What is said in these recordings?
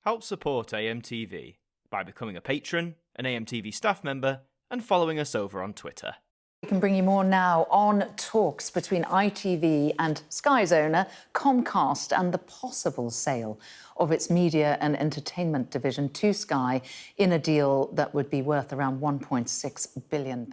Help support AMTV by becoming a patron, an AMTV staff member, and following us over on Twitter. We can bring you more now on talks between ITV and Sky's owner, Comcast, and the possible sale of its media and entertainment division to Sky in a deal that would be worth around £1.6 billion.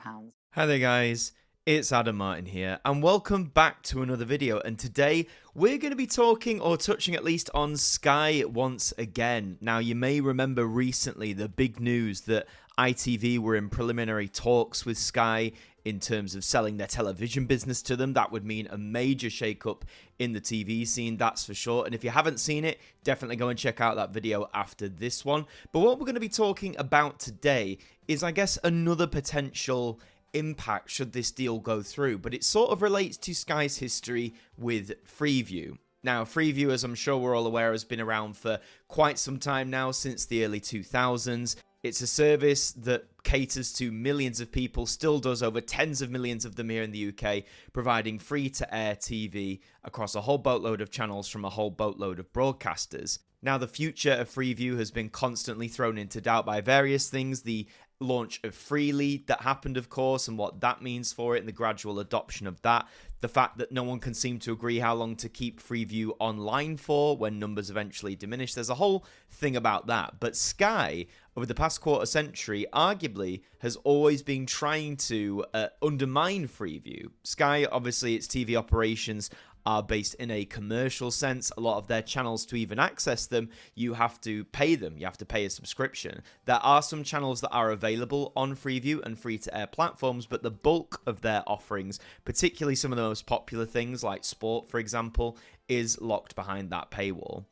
Hi there guys, it's Adam Martyn here, and welcome back to another video. And today we're going to be talking, or touching at least, on Sky once again. Now, you may remember recently the big news that ITV were in preliminary talks with Sky in terms of selling their television business to them. That would mean a major shake-up in the TV scene, that's for sure. And if you haven't seen it, definitely go and check out that video after this one. But what we're going to be talking about today is, I guess, another potential impact should this deal go through, but it sort of relates to Sky's history with FREEVIEW. Now, FREEVIEW, as I'm sure we're all aware, has been around for quite some time now, since the early 2000s. It's a service that caters to millions of people, still does, over tens of millions of them here in the UK, providing free-to-air TV across a whole boatload of channels from a whole boatload of broadcasters. Now, the future of FREEVIEW has been constantly thrown into doubt by various things. The launch of Freely that happened, of course, and what that means for it, and the gradual adoption of that. The fact that no one can seem to agree how long to keep FREEVIEW online for when numbers eventually diminish. There's a whole thing about that. But Sky, over the past quarter century, arguably has always been trying to undermine FREEVIEW. Sky, obviously, its TV operations are based in a commercial sense. A lot of their channels, to even access them, you have to pay them. You have to pay a subscription. There are some channels that are available on FREEVIEW and free-to-air platforms, but the bulk of their offerings, particularly some of the most popular things like sport, for example, is locked behind that paywall.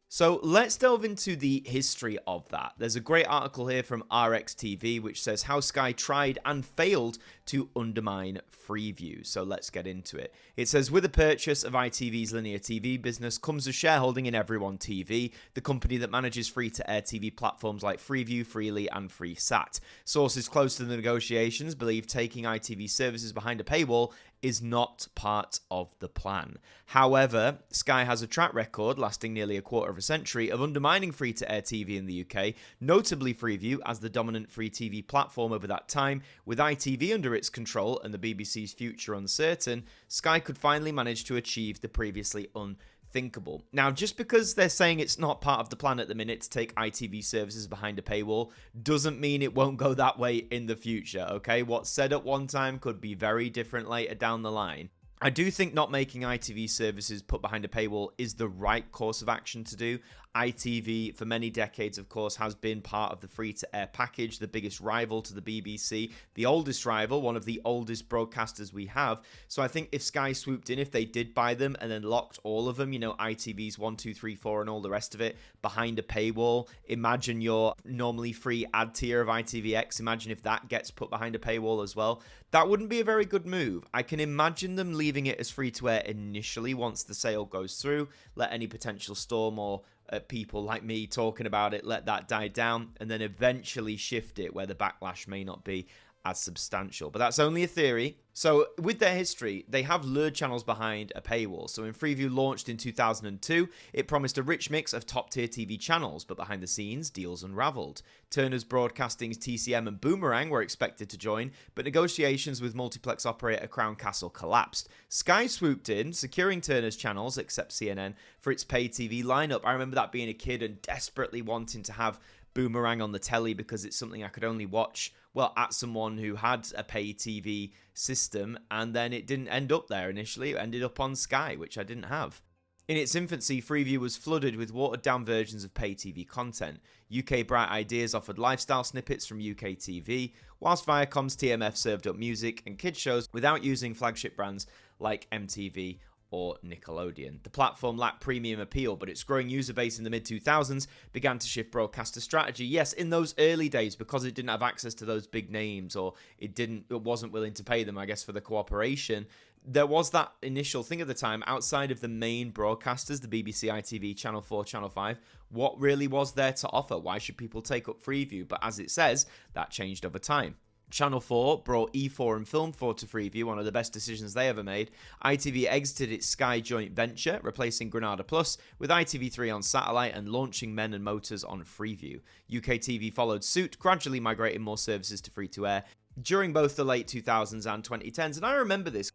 So let's delve into the history of that. There's a great article here from RxTV which says how Sky tried and failed to undermine FREEVIEW. So let's get into it. It says, with the purchase of ITV's linear TV business comes a shareholding in Everyone TV, the company that manages free-to-air TV platforms like FREEVIEW, Freely and FreeSat. Sources close to the negotiations believe taking ITV services behind a paywall is not part of the plan. However, Sky has a track record lasting nearly a quarter of a century of undermining free-to-air TV in the UK, notably FREEVIEW as the dominant free TV platform over that time. With ITV under its control and the BBC's future uncertain, Sky could finally manage to achieve the previously unthinkable. Now, just because they're saying it's not part of the plan at the minute to take ITV services behind a paywall doesn't mean it won't go that way in the future, okay? What's said at one time could be very different later down the line. I do think not making ITV services put behind a paywall is the right course of action to do. ITV, for many decades, of course, has been part of the free-to-air package, the biggest rival to the BBC, the oldest rival, one of the oldest broadcasters we have. So I think if Sky swooped in, if they did buy them and then locked all of them, you know, ITV's 1, 2, 3, 4 and all the rest of it behind a paywall, imagine your normally free ad tier of ITVX, imagine if that gets put behind a paywall as well. That wouldn't be a very good move. I can imagine them leaving it as free-to-air initially once the sale goes through, let any potential storm or people like me talking about it, let that die down, and then eventually shift it where the backlash may not be as substantial. But that's only a theory. So with their history, they have lured channels behind a paywall. So when FREEVIEW launched in 2002, it promised a rich mix of top-tier TV channels, but behind the scenes, deals unraveled. Turner's Broadcasting's TCM and Boomerang were expected to join, but negotiations with multiplex operator Crown Castle collapsed. Sky swooped in, securing Turner's channels, except CNN, for its pay TV lineup. I remember that being a kid and desperately wanting to have Boomerang on the telly because it's something I could only watch, well, at someone who had a pay TV system, and then it didn't end up there initially. It ended up on Sky, which I didn't have. In its infancy, FREEVIEW was flooded with watered-down versions of pay TV content. UK Bright Ideas offered lifestyle snippets from UK TV, whilst Viacom's TMF served up music and kids shows without using flagship brands like MTV or Nickelodeon. The platform lacked premium appeal, but its growing user base in the mid-2000s began to shift broadcaster strategy. Yes, in those early days, because it didn't have access to those big names, or it wasn't willing to pay them, I guess, for the cooperation, there was that initial thing at the time, outside of the main broadcasters, the BBC, ITV, Channel 4, Channel 5, what really was there to offer? Why should people take up FREEVIEW? But as it says, that changed over time. Channel 4 brought E4 and Film 4 to Freeview, one of the best decisions they ever made. ITV exited its Sky joint venture, replacing Granada Plus with ITV3 on satellite and launching Men and Motors on Freeview. UK TV followed suit, gradually migrating more services to free-to-air during both the late 2000s and 2010s. And I remember this.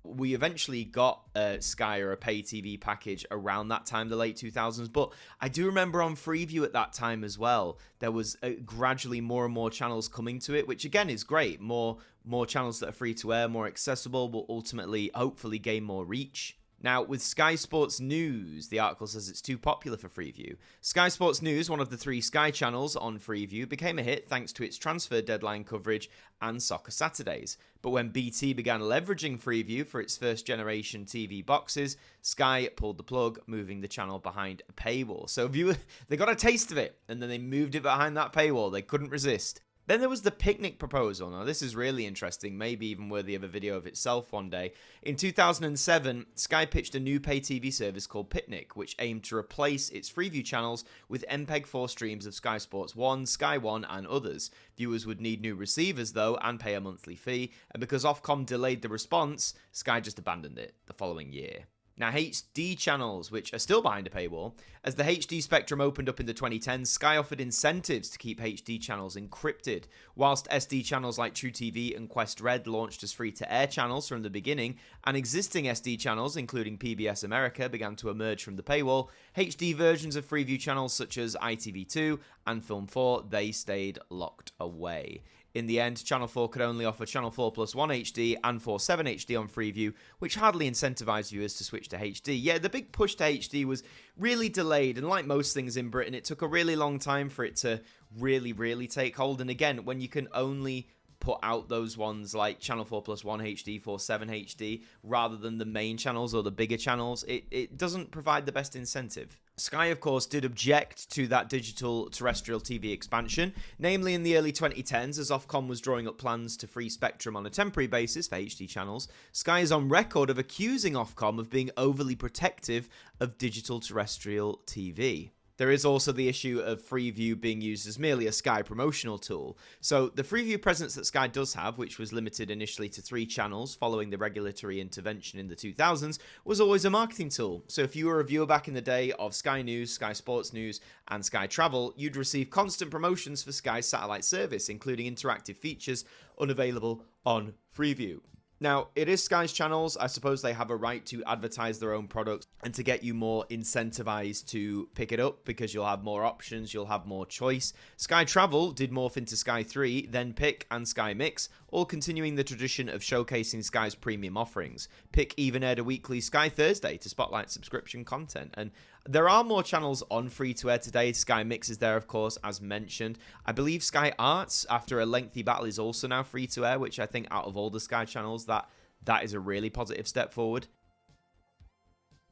We eventually got Sky or a pay TV package around that time, the late 2000s, but I do remember on Freeview at that time as well, there was gradually more and more channels coming to it, which again is great. More channels that are free to air, more accessible, will ultimately, hopefully, gain more reach. Now, with Sky Sports News, the article says it's too popular for Freeview. Sky Sports News, one of the 3 Sky channels on Freeview, became a hit thanks to its transfer deadline coverage and Soccer Saturdays. But when BT began leveraging Freeview for its first generation TV boxes, Sky pulled the plug, moving the channel behind a paywall. So viewers, they got a taste of it, and then they moved it behind that paywall. They couldn't resist. Then there was the picnic proposal. Now, this is really interesting, maybe even worthy of a video of itself one day. In 2007, Sky pitched a new pay TV service called Picnic, which aimed to replace its Freeview channels with MPEG-4 streams of Sky Sports 1, Sky One, and others. Viewers would need new receivers, though, and pay a monthly fee, and because Ofcom delayed the response, Sky just abandoned it the following year. Now, HD channels, which are still behind a paywall, as the HD spectrum opened up in the 2010s, Sky offered incentives to keep HD channels encrypted, whilst SD channels like truTV and Quest Red launched as free-to-air channels from the beginning, and existing SD channels, including PBS America, began to emerge from the paywall. HD versions of Freeview channels such as ITV2 and Film 4, they stayed locked away. In the end, Channel 4 could only offer Channel 4 Plus 1 HD and 4.7 HD on Freeview, which hardly incentivized viewers to switch to HD. Yeah, the big push to HD was really delayed, and like most things in Britain, it took a really long time for it to really take hold. And again, when you can only put out those ones like Channel 4 Plus 1 HD, 4.7 HD, rather than the main channels or the bigger channels, it doesn't provide the best incentive. Sky, of course, did object to that digital terrestrial TV expansion, namely in the early 2010s, as Ofcom was drawing up plans to free spectrum on a temporary basis for HD channels. Sky is on record of accusing Ofcom of being overly protective of digital terrestrial TV. There is also the issue of Freeview being used as merely a Sky promotional tool. So the Freeview presence that Sky does have, which was limited initially to 3 channels following the regulatory intervention in the 2000s, was always a marketing tool. So if you were a viewer back in the day of Sky News, Sky Sports News, and Sky Travel, you'd receive constant promotions for Sky's satellite service, including interactive features unavailable on Freeview. Now, it is Sky's channels. I suppose they have a right to advertise their own products and to get you more incentivized to pick it up because you'll have more options, you'll have more choice. Sky Travel did morph into Sky 3, then Pick and Sky Mix, all continuing the tradition of showcasing Sky's premium offerings. Pick even aired a weekly Sky Thursday to spotlight subscription content. And there are more channels on free-to-air today. Sky Mix is there, of course, as mentioned. I believe Sky Arts, after a lengthy battle, is also now free-to-air, which I think out of all the Sky channels, that is a really positive step forward.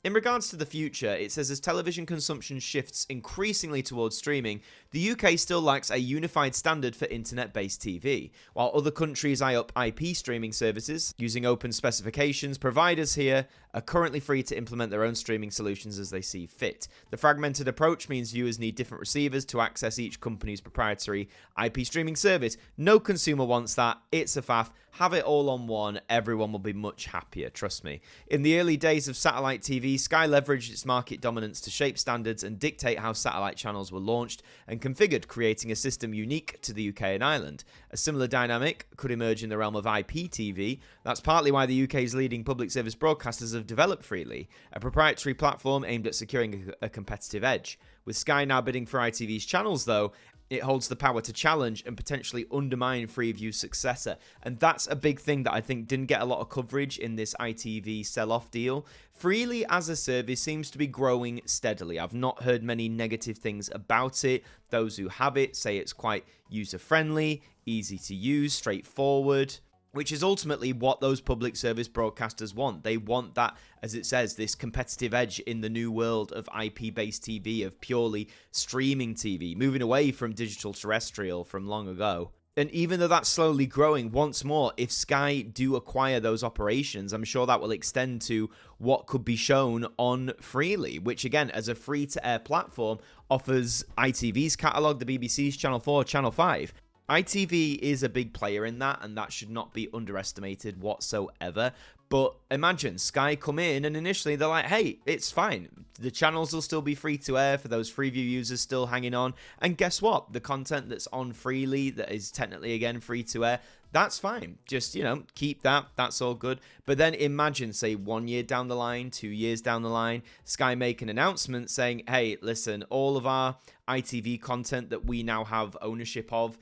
In regards to the future, it says as television consumption shifts increasingly towards streaming, the UK still lacks a unified standard for internet-based TV. While other countries eye up IP streaming services using open specifications, providers here are currently free to implement their own streaming solutions as they see fit. The fragmented approach means viewers need different receivers to access each company's proprietary IP streaming service. No consumer wants that. It's a faff. Have it all on one. Everyone will be much happier, trust me. In the early days of satellite TV, Sky leveraged its market dominance to shape standards and dictate how satellite channels were launched and configured, creating a system unique to the UK and Ireland. A similar dynamic could emerge in the realm of IPTV. That's partly why the UK's leading public service broadcasters have developed Freely, a proprietary platform aimed at securing a competitive edge. With Sky now bidding for ITV's channels, though, it holds the power to challenge and potentially undermine Freeview's successor. And that's a big thing that I think didn't get a lot of coverage in this ITV sell-off deal. Freely as a service seems to be growing steadily. I've not heard many negative things about it. Those who have it say it's quite user-friendly, easy to use, straightforward, which is ultimately what those public service broadcasters want. They want that, as it says, this competitive edge in the new world of IP-based TV, of purely streaming TV, moving away from digital terrestrial from long ago. And even though that's slowly growing, once more, if Sky do acquire those operations, I'm sure that will extend to what could be shown on Freely, which again, as a free-to-air platform, offers ITV's catalogue, the BBC's Channel 4, Channel 5. ITV is a big player in that, and that should not be underestimated whatsoever. But imagine Sky come in and initially they're like, hey, it's fine. The channels will still be free to air for those FREEVIEW users still hanging on. And guess what? The content that's on freely, that is technically, again, free to air, that's fine. Just, keep that. That's all good. But then imagine, say, 1 year down the line, 2 years down the line, Sky make an announcement saying, hey, listen, all of our ITV content that we now have ownership of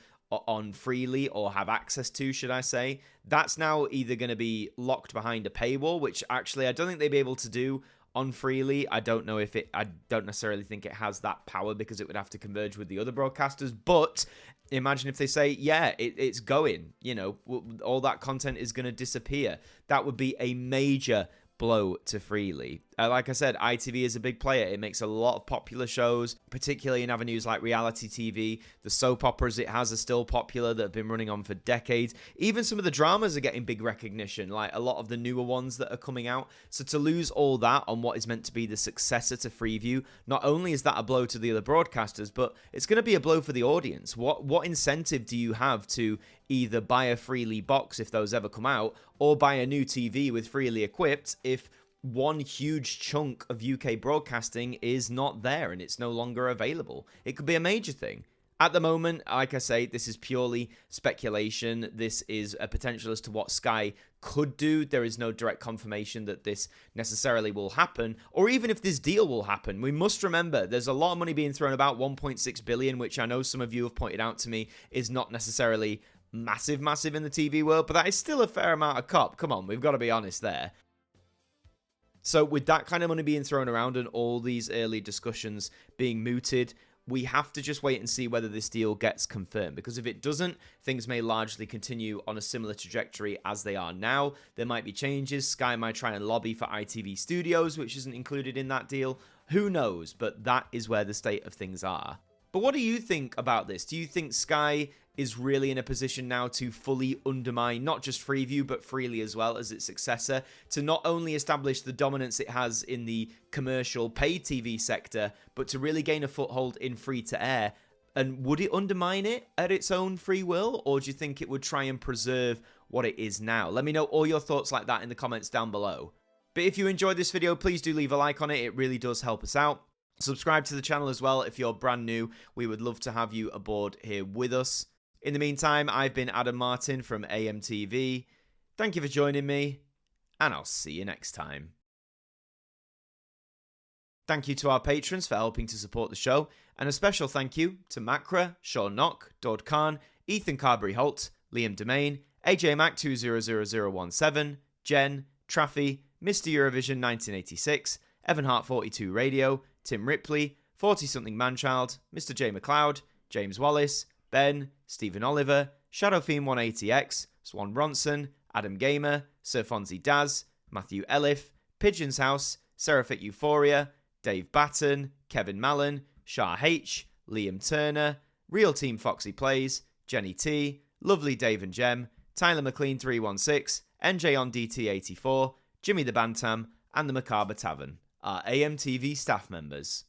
on freely, or have access to, should I say, that's now either going to be locked behind a paywall, which actually I don't think they'd be able to do on freely. I don't necessarily think it has that power because it would have to converge with the other broadcasters. But imagine if they say, yeah, it's going, all that content is going to disappear. That would be a major blow to freely. Like I said, ITV is a big player. It makes a lot of popular shows, particularly in avenues like reality TV. The soap operas it has are still popular, that have been running on for decades. Even some of the dramas are getting big recognition, like a lot of the newer ones that are coming out. So to lose all that on what is meant to be the successor to FREEVIEW, not only is that a blow to the other broadcasters, but it's going to be a blow for the audience. What incentive do you have to either buy a freely box if those ever come out, or buy a new TV with freely equipped if one huge chunk of UK broadcasting is not there and it's no longer available? It could be a major thing. At the moment, like I say, this is purely speculation. This is a potential as to what Sky could do. There is no direct confirmation that this necessarily will happen, or even if this deal will happen. We must remember there's a lot of money being thrown about, 1.6 billion, which I know some of you have pointed out to me is not necessarily massive in the TV world, but that is still a fair amount of cop. Come on, we've got to be honest there. So with that kind of money being thrown around and all these early discussions being mooted, we have to just wait and see whether this deal gets confirmed, because if it doesn't, things may largely continue on a similar trajectory as they are now. There might be changes. Sky might try and lobby for ITV Studios, which isn't included in that deal. Who knows? But that is where the state of things are. But what do you think about this? Do you think Sky is really in a position now to fully undermine not just FREEVIEW, but Freely as well as its successor, to not only establish the dominance it has in the commercial paid TV sector, but to really gain a foothold in free-to-air? And would it undermine it at its own free will, or do you think it would try and preserve what it is now? Let me know all your thoughts like that in the comments down below. But if you enjoyed this video, please do leave a like on it. It really does help us out. Subscribe to the channel as well if you're brand new. We would love to have you aboard here with us. In the meantime, I've been Adam Martyn from AMTV. Thank you for joining me, and I'll see you next time. Thank you to our patrons for helping to support the show, and a special thank you to Macra, Sean Knock, Dord Khan, Ethan Carberry-Holt, Liam Domain, AJ Mac 200017, Jen, Traffy, Mr. Eurovision 1986, Evan Hart 42 Radio, Tim Ripley, 40-something Manchild, Mr. J McLeod, James Wallace, Ben, Stephen Oliver, Shadowfiend 180X, Swan Bronson, Adam Gamer, Sir Fonzie Daz, Matthew Elif, Pigeon's House, Seraphic Euphoria, Dave Batten, Kevin Mallon, Shah H, Liam Turner, Real Team Foxy Plays, Jenny T, Lovely Dave and Gem, Tyler McLean 316, NJ on DT84, Jimmy the Bantam, and the Macabre Tavern, our AMTV staff members.